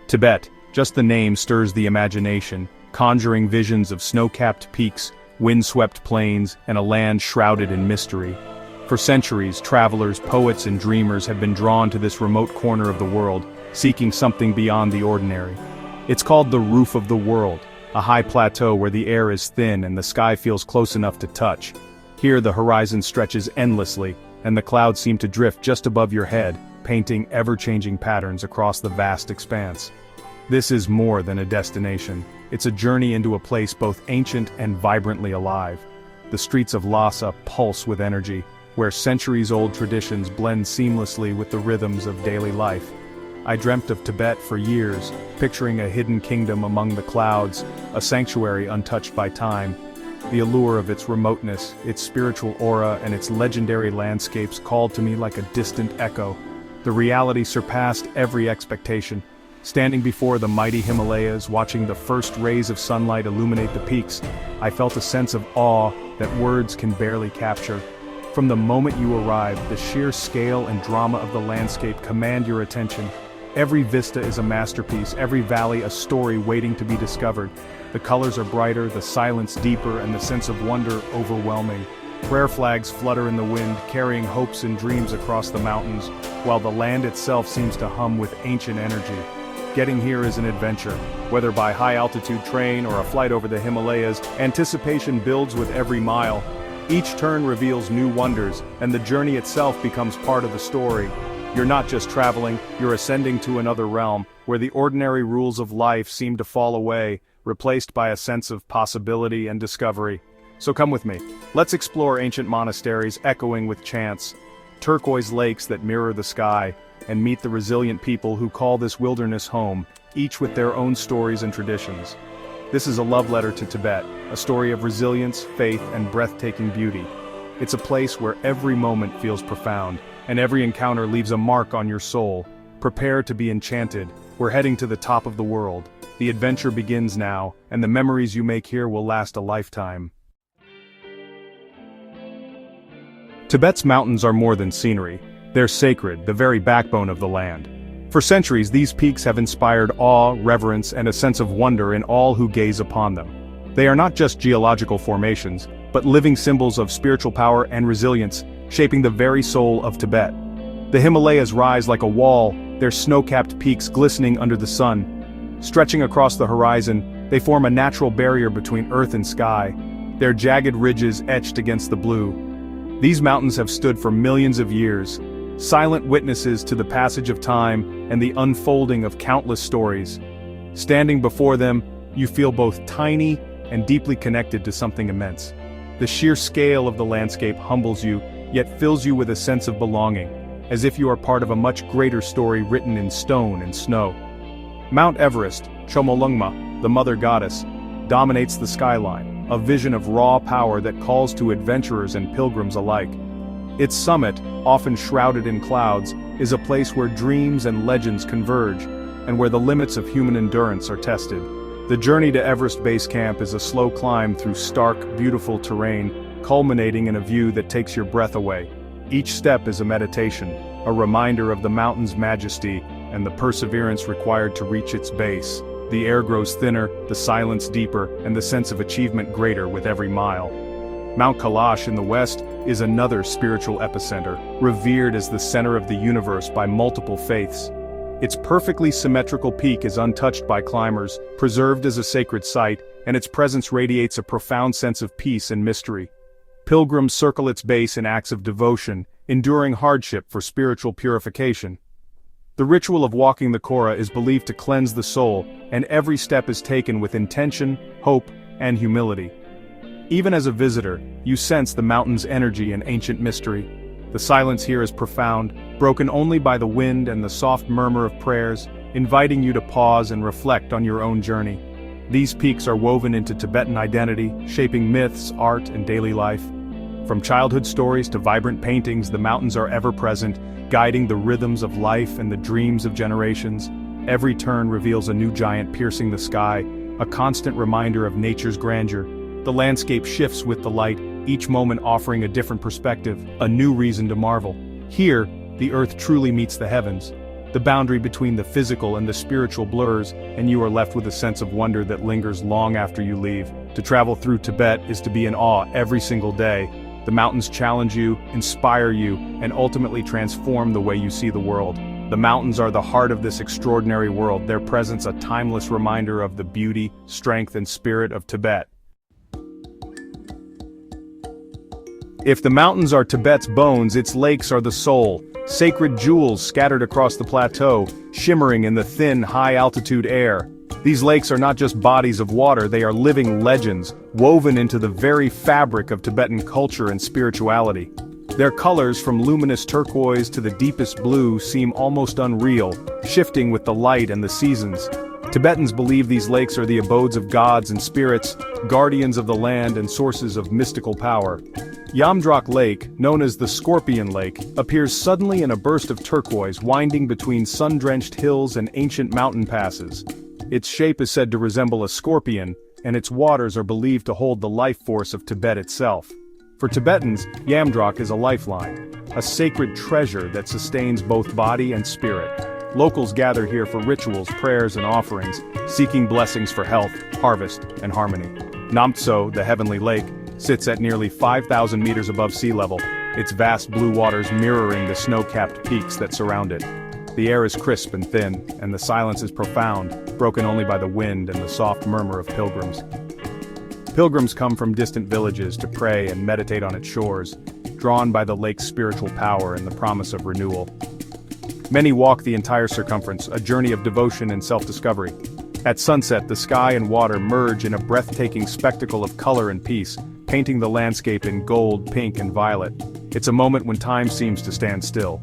Tibet, just the name stirs the imagination, conjuring visions of snow-capped peaks, wind-swept plains, and a land shrouded in mystery. For centuries, travelers, poets, and dreamers have been drawn to this remote corner of the world, seeking something beyond the ordinary. It's called the roof of the world, a high plateau where the air is thin and the sky feels close enough to touch. Here the horizon stretches endlessly, and the clouds seem to drift just above your head, painting ever-changing patterns across the vast expanse. This is more than a destination. It's a journey into a place both ancient and vibrantly alive. The streets of Lhasa pulse with energy, where centuries-old traditions blend seamlessly with the rhythms of daily life. I dreamt of Tibet for years, picturing a hidden kingdom among the clouds, a sanctuary untouched by time. The allure of its remoteness, its spiritual aura, and its legendary landscapes called to me like a distant echo. The reality surpassed every expectation. Standing before the mighty Himalayas, watching the first rays of sunlight illuminate the peaks, I felt a sense of awe that words can barely capture. From the moment you arrive, the sheer scale and drama of the landscape command your attention. Every vista is a masterpiece, every valley a story waiting to be discovered. The colors are brighter, the silence deeper, and the sense of wonder overwhelming. Prayer flags flutter in the wind, carrying hopes and dreams across the mountains, while the land itself seems to hum with ancient energy. Getting here is an adventure. Whether by high-altitude train or a flight over the Himalayas, anticipation builds with every mile. Each turn reveals new wonders, and the journey itself becomes part of the story. You're not just traveling, you're ascending to another realm, where the ordinary rules of life seem to fall away, replaced by a sense of possibility and discovery. So come with me. Let's explore ancient monasteries echoing with chants, turquoise lakes that mirror the sky, and meet the resilient people who call this wilderness home, each with their own stories and traditions. This is a love letter to Tibet, a story of resilience, faith, and breathtaking beauty. It's a place where every moment feels profound, and every encounter leaves a mark on your soul. Prepare to be enchanted. We're heading to the top of the world. The adventure begins now, and the memories you make here will last a lifetime. Tibet's mountains are more than scenery. They're sacred, the very backbone of the land. For centuries, these peaks have inspired awe, reverence, and a sense of wonder in all who gaze upon them. They are not just geological formations, but living symbols of spiritual power and resilience, shaping the very soul of Tibet. The Himalayas rise like a wall, their snow-capped peaks glistening under the sun. Stretching across the horizon, they form a natural barrier between earth and sky, their jagged ridges etched against the blue. These mountains have stood for millions of years, silent witnesses to the passage of time and the unfolding of countless stories. Standing before them, you feel both tiny and deeply connected to something immense. The sheer scale of the landscape humbles you, yet fills you with a sense of belonging, as if you are part of a much greater story written in stone and snow. Mount Everest, Chomolungma, the mother goddess, dominates the skyline, a vision of raw power that calls to adventurers and pilgrims alike. Its summit, often shrouded in clouds, is a place where dreams and legends converge, and where the limits of human endurance are tested. The journey to Everest Base Camp is a slow climb through stark, beautiful terrain, culminating in a view that takes your breath away. Each step is a meditation, a reminder of the mountain's majesty and the perseverance required to reach its base. The air grows thinner, the silence deeper, and the sense of achievement greater with every mile. Mount Kailash in the west is another spiritual epicenter, revered as the center of the universe by multiple faiths. Its perfectly symmetrical peak is untouched by climbers, preserved as a sacred site, and its presence radiates a profound sense of peace and mystery. Pilgrims circle its base in acts of devotion, enduring hardship for spiritual purification. The ritual of walking the Kora is believed to cleanse the soul, and every step is taken with intention, hope, and humility. Even as a visitor, you sense the mountain's energy and ancient mystery. The silence here is profound, broken only by the wind and the soft murmur of prayers, inviting you to pause and reflect on your own journey. These peaks are woven into Tibetan identity, shaping myths, art, and daily life. From childhood stories to vibrant paintings, the mountains are ever present, guiding the rhythms of life and the dreams of generations. Every turn reveals a new giant piercing the sky, a constant reminder of nature's grandeur. The landscape shifts with the light, each moment offering a different perspective, a new reason to marvel. Here, the earth truly meets the heavens. The boundary between the physical and the spiritual blurs, and you are left with a sense of wonder that lingers long after you leave. To travel through Tibet is to be in awe every single day. The mountains challenge you, inspire you, and ultimately transform the way you see the world. The mountains are the heart of this extraordinary world, their presence a timeless reminder of the beauty, strength, and spirit of Tibet. If the mountains are Tibet's bones, its lakes are the soul, sacred jewels scattered across the plateau, shimmering in the thin, high-altitude air. These lakes are not just bodies of water, they are living legends, woven into the very fabric of Tibetan culture and spirituality. Their colors, from luminous turquoise to the deepest blue, seem almost unreal, shifting with the light and the seasons. Tibetans believe these lakes are the abodes of gods and spirits, guardians of the land and sources of mystical power. Yamdrok Lake, known as the Scorpion Lake, appears suddenly in a burst of turquoise winding between sun-drenched hills and ancient mountain passes. Its shape is said to resemble a scorpion, and its waters are believed to hold the life force of Tibet itself. For Tibetans, Yamdrok is a lifeline, a sacred treasure that sustains both body and spirit. Locals gather here for rituals, prayers, and offerings, seeking blessings for health, harvest, and harmony. Namtso, the heavenly lake, sits at nearly 5,000 meters above sea level, its vast blue waters mirroring the snow-capped peaks that surround it. The air is crisp and thin, and the silence is profound, broken only by the wind and the soft murmur of pilgrims. Pilgrims come from distant villages to pray and meditate on its shores, drawn by the lake's spiritual power and the promise of renewal. Many walk the entire circumference, a journey of devotion and self-discovery. At sunset, the sky and water merge in a breathtaking spectacle of color and peace, painting the landscape in gold, pink, and violet. It's a moment when time seems to stand still.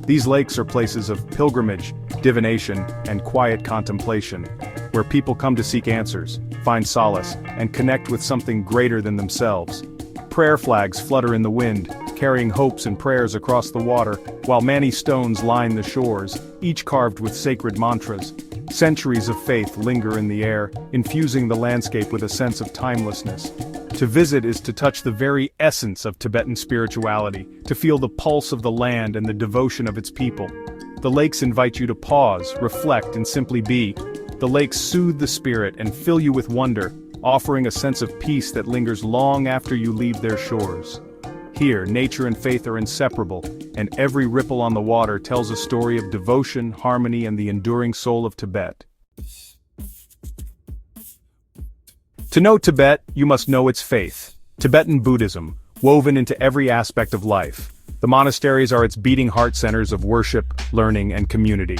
These lakes are places of pilgrimage, divination, and quiet contemplation, where people come to seek answers, find solace, and connect with something greater than themselves. Prayer flags flutter in the wind, carrying hopes and prayers across the water, while many stones line the shores, each carved with sacred mantras. Centuries of faith linger in the air, infusing the landscape with a sense of timelessness. To visit is to touch the very essence of Tibetan spirituality, to feel the pulse of the land and the devotion of its people. The lakes invite you to pause, reflect, and simply be. The lakes soothe the spirit and fill you with wonder, offering a sense of peace that lingers long after you leave their shores. Here, nature and faith are inseparable, and every ripple on the water tells a story of devotion, harmony, and the enduring soul of Tibet. To know Tibet, you must know its faith. Tibetan Buddhism, woven into every aspect of life. The monasteries are its beating heart centers of worship, learning, and community.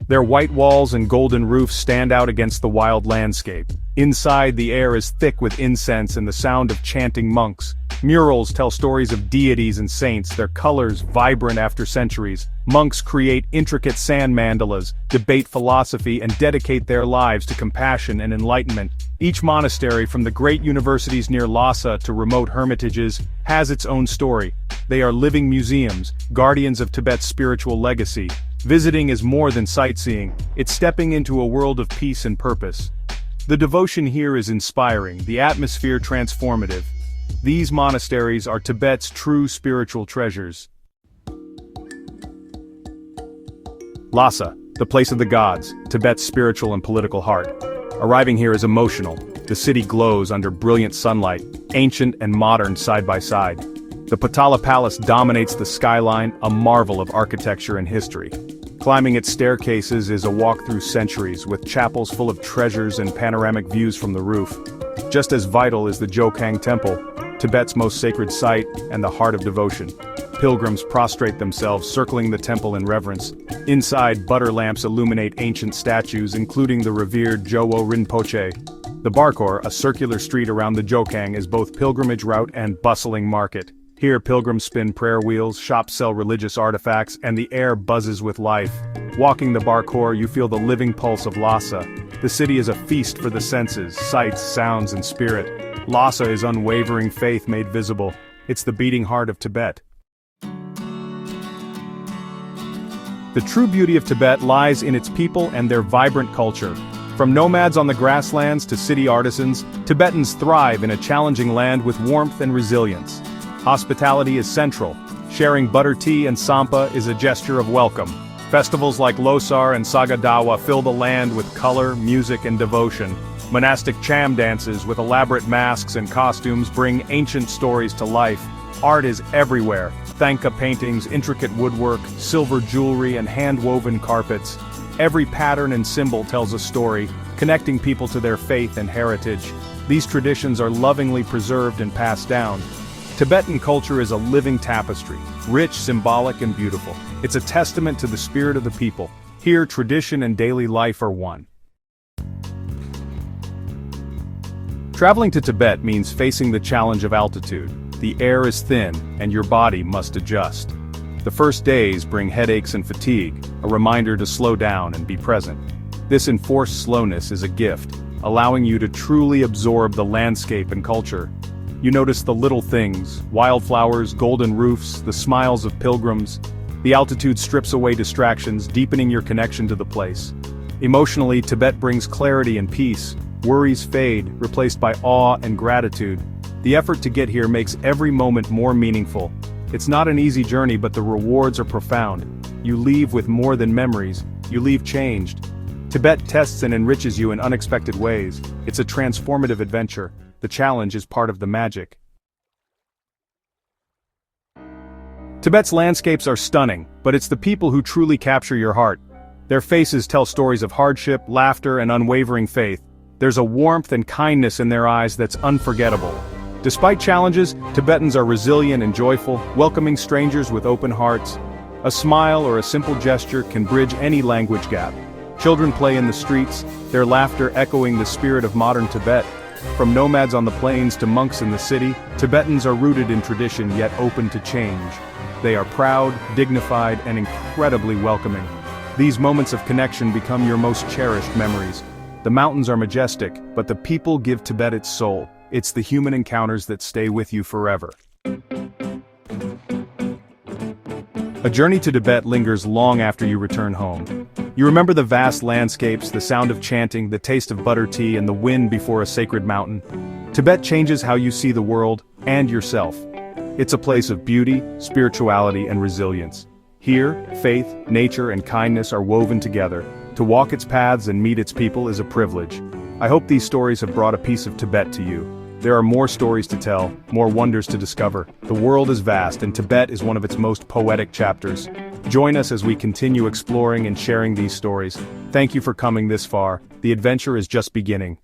Their white walls and golden roofs stand out against the wild landscape. Inside, the air is thick with incense and the sound of chanting monks. Murals tell stories of deities and saints, their colors vibrant after centuries. Monks create intricate sand mandalas, debate philosophy, and dedicate their lives to compassion and enlightenment. Each monastery, from the great universities near Lhasa to remote hermitages, has its own story. They are living museums, guardians of Tibet's spiritual legacy. Visiting is more than sightseeing, it's stepping into a world of peace and purpose. The devotion here is inspiring, the atmosphere transformative. These monasteries are Tibet's true spiritual treasures. Lhasa, the place of the gods, Tibet's spiritual and political heart. Arriving here is emotional. The city glows under brilliant sunlight, ancient and modern side by side. The Potala Palace dominates the skyline, a marvel of architecture and history. Climbing its staircases is a walk through centuries, with chapels full of treasures and panoramic views from the roof. Just as vital is the Jokhang Temple, Tibet's most sacred site and the heart of devotion. Pilgrims prostrate themselves, circling the temple in reverence. Inside, butter lamps illuminate ancient statues, including the revered Jowo Rinpoche. The Barkor, a circular street around the Jokhang, is both pilgrimage route and bustling market. Here pilgrims spin prayer wheels, shops sell religious artifacts, and the air buzzes with life. Walking the Barkor, you feel the living pulse of Lhasa. The city is a feast for the senses, sights, sounds, and spirit. Lhasa is unwavering faith made visible. It's the beating heart of Tibet. The true beauty of Tibet lies in its people and their vibrant culture. From nomads on the grasslands to city artisans, Tibetans thrive in a challenging land with warmth and resilience. Hospitality is central. Sharing butter tea and sampa is a gesture of welcome. Festivals like Losar and Sagadawa fill the land with color, music, and devotion. Monastic cham dances with elaborate masks and costumes bring ancient stories to life. Art is everywhere. Thangka paintings, intricate woodwork, silver jewelry, and hand-woven carpets. Every pattern and symbol tells a story, connecting people to their faith and heritage. These traditions are lovingly preserved and passed down. Tibetan culture is a living tapestry, rich, symbolic, and beautiful. It's a testament to the spirit of the people. Here, tradition and daily life are one. Traveling to Tibet means facing the challenge of altitude. The air is thin, and your body must adjust. The first days bring headaches and fatigue, a reminder to slow down and be present. This enforced slowness is a gift, allowing you to truly absorb the landscape and culture. You notice the little things, wildflowers, golden roofs, the smiles of pilgrims. The altitude strips away distractions, deepening your connection to the place. Emotionally, Tibet brings clarity and peace. Worries fade, replaced by awe and gratitude. The effort to get here makes every moment more meaningful. It's not an easy journey, but the rewards are profound. You leave with more than memories, you leave changed. Tibet tests and enriches you in unexpected ways. It's a transformative adventure. The challenge is part of the magic. Tibet's landscapes are stunning, but it's the people who truly capture your heart. Their faces tell stories of hardship, laughter, and unwavering faith. There's a warmth and kindness in their eyes that's unforgettable. Despite challenges, Tibetans are resilient and joyful, welcoming strangers with open hearts. A smile or a simple gesture can bridge any language gap. Children play in the streets, their laughter echoing the spirit of modern Tibet. From nomads on the plains to monks in the city, Tibetans are rooted in tradition yet open to change. They are proud, dignified, and incredibly welcoming. These moments of connection become your most cherished memories. The mountains are majestic, but the people give Tibet its soul. It's the human encounters that stay with you forever. A journey to Tibet lingers long after you return home. You remember the vast landscapes, the sound of chanting, the taste of butter tea, and the wind before a sacred mountain. Tibet changes how you see the world, and yourself. It's a place of beauty, spirituality, and resilience. Here, faith, nature, and kindness are woven together. To walk its paths and meet its people is a privilege. I hope these stories have brought a piece of Tibet to you. There are more stories to tell, more wonders to discover. The world is vast, and Tibet is one of its most poetic chapters. Join us as we continue exploring and sharing these stories. Thank you for coming this far. The adventure is just beginning.